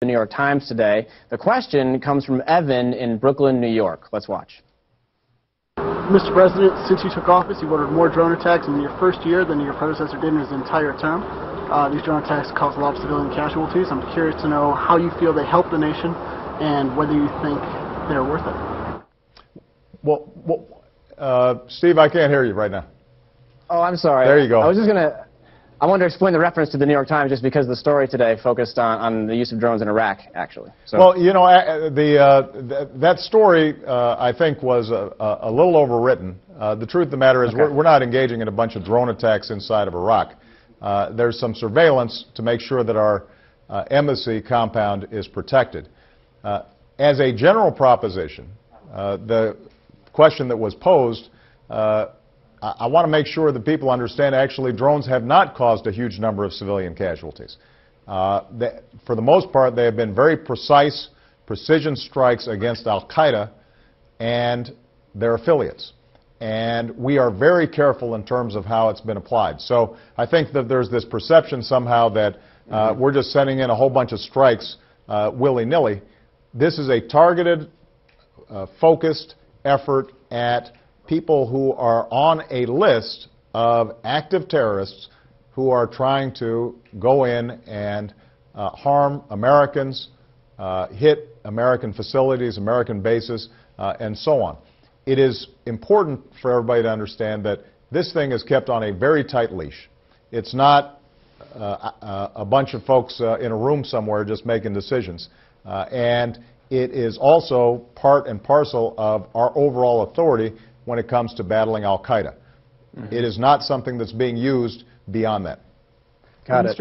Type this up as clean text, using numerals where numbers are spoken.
The New York Times today. The question comes from Evan in Brooklyn, New York. Let's watch. Mr. President, since you took office, you've ordered more drone attacks in your first year than your predecessor did in his entire term. These drone attacks caused a lot of civilian casualties. I'm curious to know how you feel they help the nation and whether you think they're worth it. Well, Steve, I can't hear you right now. Oh, I'm sorry. There you go. I wanted to explain the reference to the New York Times just because the story today focused on the use of drones in Iraq, actually. So. Well, you know, that story, I think, was a little overwritten. The truth of the matter is we're not engaging in a bunch of drone attacks inside of Iraq. There's some surveillance to make sure that our embassy compound is protected. As a general proposition, the question that was posed, I want to make sure that people understand actually drones have not caused a huge number of civilian casualties. For the most part, they have been very precise, precision strikes against Al-Qaeda and their affiliates. And we are very careful in terms of how it's been applied. So I think that there's this perception somehow that we're just sending in a whole bunch of strikes willy-nilly. This is a targeted, focused effort at people who are on a list of active terrorists who are trying to go in and harm Americans, hit American facilities, American bases, and so on. It is important for everybody to understand that this thing is kept on a very tight leash. It's not a bunch of folks in a room somewhere just making decisions. And it is also part and parcel of our overall authority when it comes to battling Al-Qaeda. It is not something that's being used beyond that. Got it.